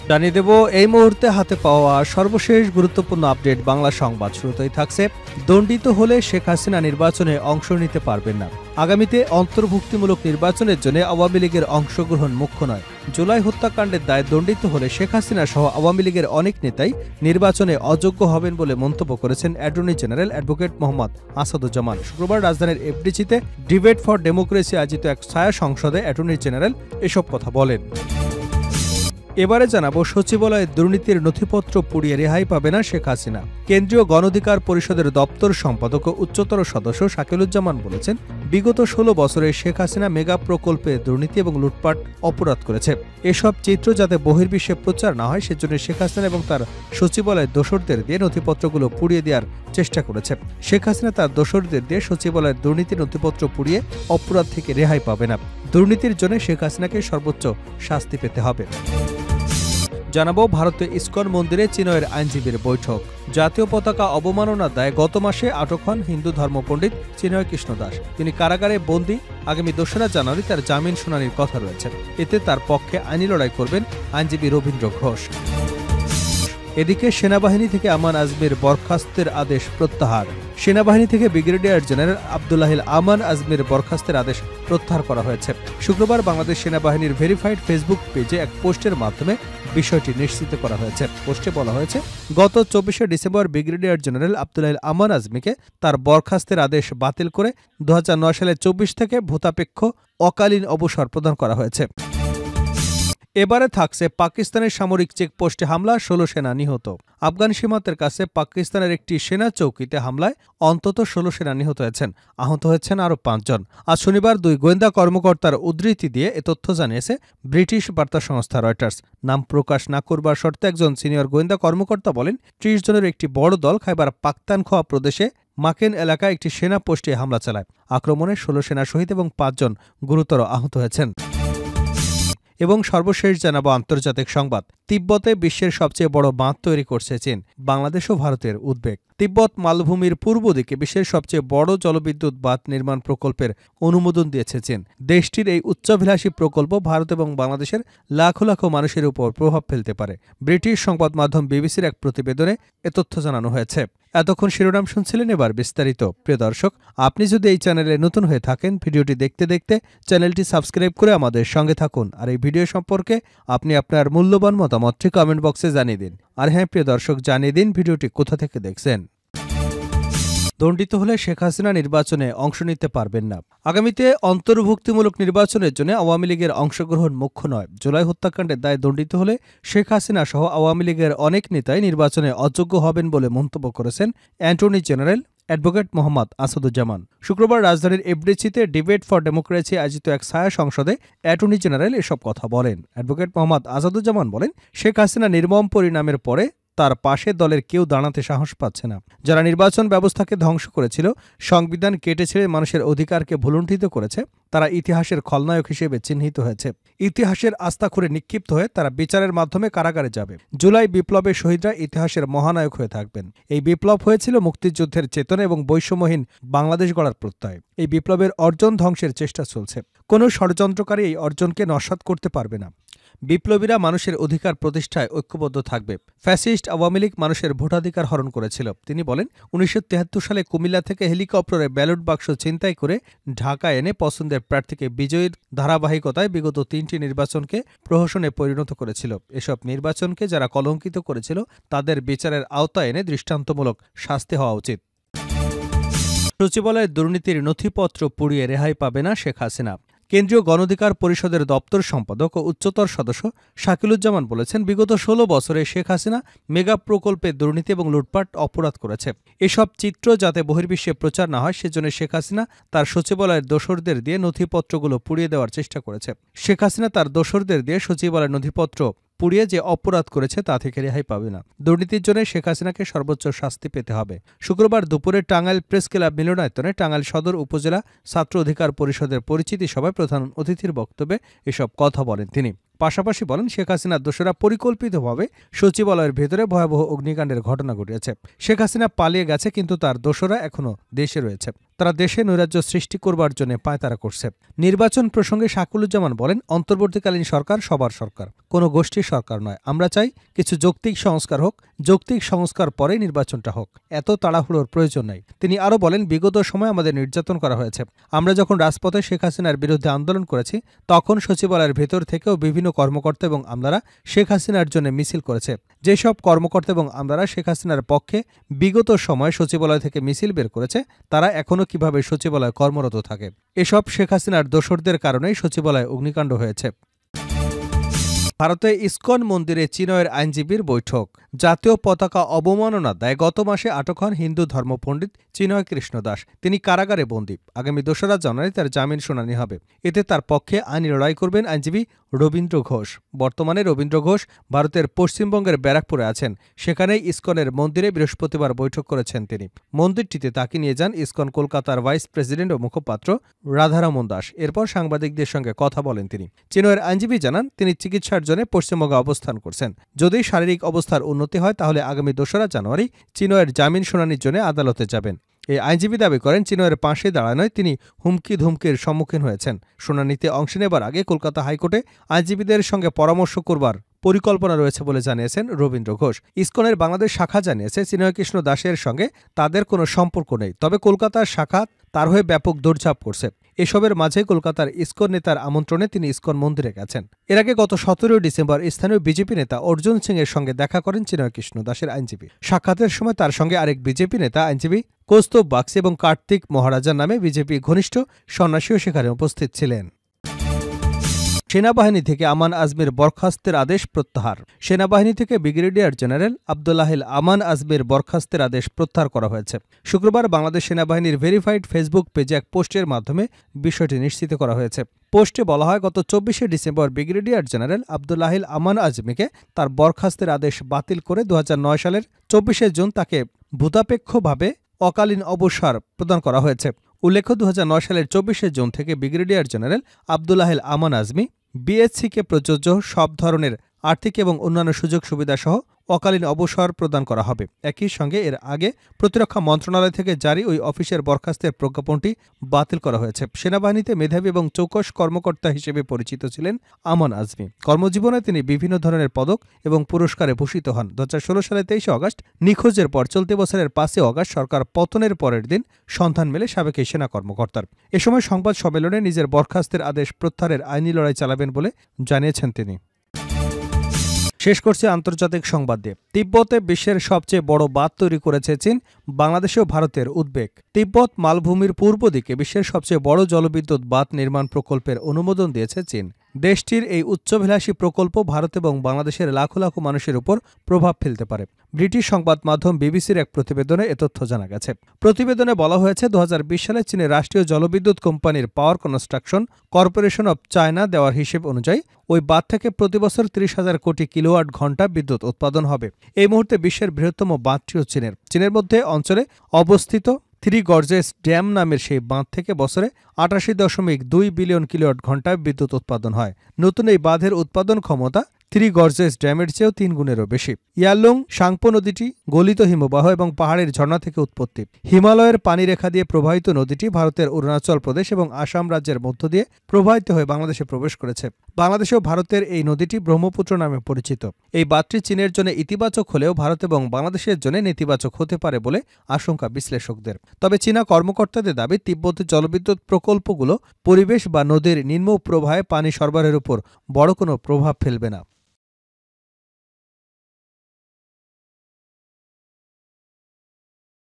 জানিয়ে দেব এই মুহূর্তে হাতে পাওয়া সর্বশেষ গুরুত্বপূর্ণ আপডেট বাংলা সংবাদ। শুরুতেই থাকছে, দণ্ডিত হলে শেখ হাসিনা নির্বাচনে অংশ নিতে পারবেন না। আগামীতে অন্তর্ভুক্তিমূলক নির্বাচনের জন্য আওয়ামী লীগের অংশগ্রহণ মুখ্য নয়। জুলাই হত্যাকাণ্ডের দায়ে দণ্ডিত হলে শেখ হাসিনা সহ আওয়ামী লীগের অনেক নেতাই নির্বাচনে অযোগ্য হবেন বলে মন্তব্য করেছেন attorney general advocate Mohammad Asaduzzaman. শুক্রবার রাজধানীর এফডিসিতে ডিবেট ফর ডেমোক্রেসি আয়োজিত এক ছায়া সংসদে অ্যাটর্নি জেনারেল এসব কথা বলেন। এবারে জানাবো, সচিবালয়ে দুর্নীতির নথিপত্র পুড়িয়ে রেহাই পাবে না শেখ হাসিনা। কেন্দ্রীয় গণঅধিকার পরিষদের দপ্তর সম্পাদক ও উচ্চতর সদস্য শাকিলুজ্জামান বলেছেন, বিগত ১৬ বছরে শেখ হাসিনা মেগা প্রকল্পে দুর্নীতি এবং লুটপাট অপরাধ করেছে। এসব চিত্র যাতে বহির্বিশ্বে প্রচার না হয় সেজন্য শেখ হাসিনা এবং তার সচিবালয়ের দোসরদের দিয়ে নথিপত্রগুলো পুড়িয়ে দেওয়ার চেষ্টা করেছে। শেখ হাসিনা তার দোসরদের দিয়ে সচিবালয়ের দুর্নীতির নথিপত্র পুড়িয়ে অপরাধ থেকে রেহাই পাবে না। দুর্নীতির জন্য শেখ হাসিনাকে সর্বোচ্চ শাস্তি পেতে হবে। জানাবো, ভারতে ইসকন মন্দিরে চিনয়ের আইনজীবীর বৈঠক। জাতীয় পতাকা অবমাননার দায়ে গত মাসে আটক হন হিন্দু ধর্মপণ্ডিত চিনয় কৃষ্ণ দাস। তিনি কারাগারে বন্দী। আগামী ২রা জানুয়ারি তার জামিন শুনানির কথা রয়েছে। এতে তার পক্ষে আইনি লড়াই করবেন আইনজীবী রবীন্দ্র ঘোষ। এদিকে সেনাবাহিনী থেকে আমান আজমির বরখাস্তের আদেশ প্রত্যাহার। সেনাবাহিনী থেকে ব্রিগেডিয়ার জেনারেল আব্দুল্লাহিল আমান আজমির বরখাস্তের আদেশ প্রত্যাহার করা হয়েছে। শুক্রবার বাংলাদেশ সেনাবাহিনীর ভেরিফাইড ফেসবুক পেজে এক পোস্টের মাধ্যমে বিষয়টি নিশ্চিত করা হয়েছে। পোস্টে বলা হয়েছে, গত ২৪শে ডিসেম্বর ব্রিগেডিয়ার জেনারেল আব্দুল্লাহিল আমান আজমিকে তার বরখাস্তের আদেশ বাতিল করে ২০০৯ সালের ২৪ থেকে ভূতাপেক্ষ অকালীন অবসর প্রদান করা হয়েছে। এবারে থাকছে, পাকিস্তানের সামরিক চেকপোস্টে হামলা, ১৬ সেনা নিহত। আফগান সীমান্তের কাছে পাকিস্তানের একটি সেনা চৌকিতে হামলায় অন্তত ১৬ সেনা নিহত হয়েছেন। আহত হয়েছেন আরও ৫ জন। আজ শনিবার ২ গোয়েন্দা কর্মকর্তার উদ্ধৃতি দিয়ে এ তথ্য জানিয়েছে ব্রিটিশ বার্তা সংস্থা রয়টার্স। নাম প্রকাশ না করবার শর্তে একজন সিনিয়র গোয়েন্দা কর্মকর্তা বলেন, ৩০ জনের একটি বড় দল খাইবার পাখতানখোয়া প্রদেশে মাকেন এলাকায় একটি সেনা পোস্টে হামলা চালায়। আক্রমণে ১৬ সেনা শহীদ এবং ৫ জন গুরুতর আহত হয়েছেন। এবং সর্বশেষ জানাবো আন্তর্জাতিক সংবাদ। তিব্বতে বিশ্বের সবচেয়ে বড় বাঁধ তৈরি করছে চীন। বাংলাদেশ ও ভারতের উদ্বেগ। তিব্বত মালভূমির পূর্ব দিকে বিশ্বের সবচেয়ে বড় জলবিদ্যুৎ বাঁধ নির্মাণ প্রকল্পের অনুমোদন দিয়েছে চীন। দেশটির এই উচ্চাভিলাষী প্রকল্প ভারত এবং বাংলাদেশের লাখো লাখো মানুষের উপর প্রভাব ফেলতে পারে। ব্রিটিশ সংবাদ মাধ্যম বিবিসির এক প্রতিবেদনে এ তথ্য জানানো হয়েছে। এতক্ষণ শিরোনাম শুনছিলেন, এবার বিস্তারিত। প্রিয় দর্শক, আপনি যদি এই চ্যানেলে নতুন হয়ে থাকেন, ভিডিওটি দেখতে দেখতে চ্যানেলটি সাবস্ক্রাইব করে আমাদের সঙ্গে থাকুন। আর এই ভিডিও সম্পর্কে আপনি আপনার মূল্যবান মতামতটি কমেন্ট বক্সে জানিয়ে দিন। আর হ্যাঁ প্রিয় দর্শক, জানিয়ে দিন ভিডিওটি কোথা থেকে দেখছেন। দণ্ডিত হলে শেখ হাসিনা নির্বাচনে অংশ নিতে পারবেন না। আগামীতে অন্তর্ভুক্তিমূলক নির্বাচনের জন্য আওয়ামী লীগের অংশগ্রহণ মুখ্য নয়। জুলাই হত্যাকাণ্ডের দায়ে দণ্ডিত হলে শেখ হাসিনা সহ আওয়ামী লীগের অনেক নেতাই নির্বাচনে অযোগ্য হবেন বলে মন্তব্য করেছেন attorney general advocate Mohammad Asaduzzaman. শুক্রবার রাজধানীর এফডিসিতে ডিবেট ফর ডেমোক্রেসি আয়োজিত এক ছায়া সংসদে অ্যাটর্নি জেনারেল এসব কথা বলেন। অ্যাডভোকেট মোহাম্মদ আসাদুজ্জামান বলেন, শেখ হাসিনা নির্মম পরিণামের পরে তার পাশে দলের কেউ দাঁড়াতে সাহস পাচ্ছে না। যারা নির্বাচন ব্যবস্থাকে ধ্বংস করেছিল, সংবিধান কেটে ছেড়ে মানুষের অধিকারকে ভুলুণ্ঠিত করেছে, তারা ইতিহাসের খলনায়ক হিসেবে চিহ্নিত হয়েছে। ইতিহাসের আস্তাখুরে নিক্ষিপ্ত হয়ে তারা বিচারের মাধ্যমে কারাগারে যাবে। জুলাই বিপ্লবের শহীদরা ইতিহাসের মহানায়ক হয়ে থাকবেন। এই বিপ্লব হয়েছিল মুক্তিযুদ্ধের চেতনা এবং বৈষম্যহীন বাংলাদেশ গড়ার প্রত্যয়। এই বিপ্লবের অর্জন ধ্বংসের চেষ্টা চলছে। কোনো ষড়যন্ত্রকারী এই অর্জনকে নস্যাৎ করতে পারবে না। বিপ্লবীরা মানুষের অধিকার প্রতিষ্ঠায় ঐক্যবদ্ধ থাকবে। ফ্যাসিস্ট আওয়ামী লীগ মানুষের ভোটাধিকার হরণ করেছিল। তিনি বলেন, ১৯৭৩ সালে কুমিল্লা থেকে হেলিকপ্টারে ব্যালট বাক্স ছিনতাই করে ঢাকা এনে পছন্দের প্রার্থীকে বিজয়ীর ধারাবাহিকতায় বিগত ৩টি নির্বাচনকে প্রহসনে পরিণত করেছিল। এসব নির্বাচনকে যারা কলঙ্কিত করেছিল তাদের বিচারের আওতায় এনে দৃষ্টান্তমূলক শাস্তি হওয়া উচিত। সচিবালয়ের দুর্নীতির নথিপত্র পুড়িয়ে রেহাই পাবে না শেখ হাসিনা। কেন্দ্রীয় গণঅধিকার পরিষদের দপ্তর সম্পাদক ও উচ্চতর সদস্য শাকিলুজ্জামান বলেছেন, বিগত ১৬ বছরে শেখ হাসিনা মেগা প্রকল্পে দুর্নীতি এবং লুটপাট অপরাধ করেছে। এসব চিত্র যাতে বহির্বিশ্বে প্রচার না হয় সেজন্য শেখ হাসিনা তার সচিবালয়ের দোসরদের দিয়ে নথিপত্রগুলো পুড়িয়ে দেওয়ার চেষ্টা করেছে। শেখ হাসিনা তার দোসরদের দিয়ে সচিবালয়ের নথিপত্র পুড়িয়ে যে অপরাধ করেছে তা থেকে রেহাই পাবে না। দুর্নীতির জন্য শেখ হাসিনাকে সর্বোচ্চ শাস্তি পেতে হবে। শুক্রবার দুপুরে টাঙ্গাইল প্রেস ক্লাব মিলনায়তনে টাঙ্গাইল সদর উপজেলা ছাত্র অধিকার পরিষদের পরিচিতি সভায় প্রধান অতিথির বক্তব্যে এসব কথা বলেন তিনি। পাশাপাশি বলেন, শেখ হাসিনার দোষরা পরিকল্পিতভাবে সচিবালয়ের ভেতরে ভয়াবহ অগ্নিকাণ্ডের ঘটনা ঘটিয়েছে। শেখ হাসিনা পালিয়ে গেছে, কিন্তু তার দোষরা এখনো দেশে রয়েছে। তারা দেশে নৈরাজ্য সৃষ্টি করবার জন্য পায়তারা করছে। নির্বাচন প্রসঙ্গে শাকিলুজ্জামান বলেন, অন্তর্বর্তীকালীন সরকার সবার সরকার, কোনো গোষ্ঠীর সরকার নয়। আমরা চাই কিছু যৌক্তিক সংস্কার হোক, যৌক্তিক সংস্কার পরে নির্বাচনটা হোক, এত তাড়াহুড়োর প্রয়োজন নাই। তিনি আরও বলেন, বিগত সময় আমাদের নির্যাতন করা হয়েছে। আমরা যখন রাজপথে শেখ হাসিনার বিরুদ্ধে আন্দোলন করেছি তখন সচিবালয়ের ভেতর থেকেও বিভিন্ন কর্মকর্তা এবং আমলারা শেখ হাসিনার জন্য মিছিল করেছে। যেসব কর্মকর্তা এবং আমলারা শেখ হাসিনার পক্ষে বিগত সময় সচিবালয় থেকে মিছিল বের করেছে তারা এখনও কিভাবে সচিবালয়ে কর্মরত থাকে? এসব শেখ হাসিনার দোসরদের কারণেই সচিবালয়ে অগ্নিকাণ্ড হয়েছে। ভারতে ইসকন মন্দিরে চিনয়ের আইনজীবীর বৈঠক। জাতীয় পতাকা অবমাননার দায়ে গত মাসে আটক হন হিন্দু ধর্মপণ্ডিত চিনয় কৃষ্ণ দাস। তিনি কারাগারে বন্দী। আগামী 2রা জানুয়ারি তার জামিন শুনানি হবে। এতে তার পক্ষে আইনি লড়াই করবেন আইনজীবী রবীন্দ্র ঘোষ। বর্তমানে রবীন্দ্র ঘোষ ভারতের পশ্চিমবঙ্গের ব্যারাকপুরে আছেন। সেখানেই ইসকনের মন্দিরে বৃহস্পতিবার বৈঠক করেছেন তিনি। মন্দিরটিতে তাকে নিয়ে যান ইসকন কলকাতার ভাইস প্রেসিডেন্ট ও মুখপাত্র রাধারমন দাস। এরপর সাংবাদিকদের সঙ্গে কথা বলেন তিনি। চিনয়ের আইনজীবী জানান, তিনি চিকিৎসার জন্য পশ্চিমবঙ্গে অবস্থান করছেন। যদি শারীরিক অবস্থার উন্নতি হয় তাহলে আগামী 2রা জানুয়ারি চিনয়ের জামিন শুনানির জন্য আদালতে যাবেন। এই আইনজীবী দাবি করেন, চিনয়ের পাশে দাঁড়ানোয় তিনি হুমকি ধুমকির সম্মুখীন হয়েছেন। শুনানিতে অংশ নেবার আগে কলকাতা হাইকোর্টে আইনজীবীদের সঙ্গে পরামর্শ করবার পরিকল্পনা রয়েছে বলে জানিয়েছেন রবীন্দ্র ঘোষ। ইসকনের বাংলাদেশ শাখা জানিয়েছে, চিনয় কৃষ্ণ দাসের সঙ্গে তাদের কোনো সম্পর্ক নেই। তবে কলকাতার শাখা তার হয়ে ব্যাপক দৌড়ঝাঁপ করছে। এসবের মাঝে কলকাতার ইসকন নেতার আমন্ত্রণে তিনি ইসকন মন্দিরে গেছেন। এর আগে গত 17 ডিসেম্বর স্থানীয় বিজেপি নেতা অর্জুন সিং এর সঙ্গে দেখা করেন চিনয় কৃষ্ণ দাসের আইনজীবী। সাক্ষাতের সময় তার সঙ্গে আরেক বিজেপি নেতা আইনজীবী কৌস্তব বাগচি এবং কার্তিক মহারাজার নামে বিজেপি ঘনিষ্ঠ সন্ন্যাসীও সেখানে উপস্থিত ছিলেন। সেনাবাহিনী থেকে আমান আজমির বরখাস্তের আদেশ প্রত্যাহার। সেনাবাহিনী থেকে ব্রিগেডিয়ার জেনারেল আব্দুল্লাহিল আমান আজমির বরখাস্তের আদেশ প্রত্যাহার করা হয়েছে। শুক্রবার বাংলাদেশ সেনাবাহিনীর ভেরিফাইড ফেসবুক পেজে এক পোস্টের মাধ্যমে বিষয়টি নিশ্চিত করা হয়েছে। পোস্টে বলা হয়, গত 24 ডিসেম্বর ব্রিগেডিয়ার জেনারেল আব্দুল্লাহিল আমান আজমিকে তার বরখাস্তের আদেশ বাতিল করে 2009 সালের 24 জুন তাকে ভূতাপেক্ষভাবে অকালীন অবসর প্রদান করা হয়েছে। উল্লেখ্য, 2009 সালের 24 জুন থেকে ব্রিগেডিয়ার জেনারেল আব্দুল্লাহিল আমান আজমি বিএসসিকে প্রযোজ্য সব ধরনের আর্থিক এবং অন্যান্য সুযোগ সুবিধা সহ অকালীন অবসর প্রদান করা হবে। একই সঙ্গে এর আগে প্রতিরক্ষা মন্ত্রণালয় থেকে জারি ওই অফিসের বরখাস্তের প্রজ্ঞাপনটি বাতিল করা হয়েছে। সেনাবাহিনীতে মেধাবী এবং চৌকস কর্মকর্তা হিসেবে পরিচিত ছিলেন আমান আজমি। কর্মজীবনে তিনি বিভিন্ন ধরনের পদক এবং পুরস্কারে ভূষিত হন। 2016 সালের 23 আগস্ট নিখোঁজের পর চলতি বছরের 5 আগস্ট সরকার পতনের পরের দিন সন্ধান মেলে সাবেক এই সেনা কর্মকর্তার। এ সময় সংবাদ সম্মেলনে নিজের বরখাস্তের আদেশ প্রত্যাহারের আইনি লড়াই চালাবেন বলে জানিয়েছেন তিনি। শেষ করছে আন্তর্জাতিক সংবাদ দিয়ে। তিব্বতে বিশ্বের সবচেয়ে বড় বাঁধ তৈরি করেছে চীন। বাংলাদেশ ও ভারতের উদ্বেগ। তিব্বত মালভূমির পূর্ব দিকে বিশ্বের সবচেয়ে বড় জলবিদ্যুৎ বাঁধ নির্মাণ প্রকল্পের অনুমোদন দিয়েছে চীন। দেশটির এই উচ্চাভিলাষী প্রকল্প ভারত এবং বাংলাদেশের লাখো লাখো মানুষের উপর প্রভাব ফেলতে পারে। ব্রিটিশ সংবাদ মাধ্যম বিবিসির এক প্রতিবেদনে এ তথ্য জানা গেছে। প্রতিবেদনে বলা হয়েছে, 2020 সালে চীনের রাষ্ট্রীয় জলবিদ্যুৎ কোম্পানির পাওয়ার কনস্ট্রাকশন কর্পোরেশন অব চায়না দেওয়ার হিসেব অনুযায়ী ওই বাঁধ থেকে প্রতিবছর 30,000 কোটি কিলোওয়াট ঘণ্টা বিদ্যুৎ উৎপাদন হবে। এই মুহূর্তে বিশ্বের বৃহত্তম বাঁধটিও চীনের মধ্যে অঞ্চলে অবস্থিত 3 গর্জেস ড্যাম নামের সেই বাঁধ থেকে বছরে 88.2 বিলিয়ন কিলোওয়াট ঘণ্টা বিদ্যুৎ উৎপাদন হয়। নতুন এই বাঁধের উৎপাদন ক্ষমতা 3 গর্জেস ড্যামের চেয়েও 3 গুণেরও বেশি। ইয়ালুং সাংপো নদীটি গলিত হিমবাহ এবং পাহাড়ের ঝর্ণা থেকে উৎপত্তি। হিমালয়ের পানিরেখা দিয়ে প্রবাহিত নদীটি ভারতের অরুণাচল প্রদেশ এবং আসাম রাজ্যের মধ্য দিয়ে প্রবাহিত হয়ে বাংলাদেশে প্রবেশ করেছে। বাংলাদেশেও ভারতের এই নদীটি ব্রহ্মপুত্র নামে পরিচিত। এই বাঁধটি চীনের জন্য ইতিবাচক হলেও ভারত এবং বাংলাদেশের জন্য নেতিবাচক হতে পারে বলে আশঙ্কা বিশ্লেষকদের। তবে চীনা কর্মকর্তাদের দাবি, তিব্বতের জলবিদ্যুৎ প্রকল্পগুলো পরিবেশ বা নদীর নিম্ন প্রবাহে পানি সরবরাহের উপর বড় কোনো প্রভাব ফেলবে না।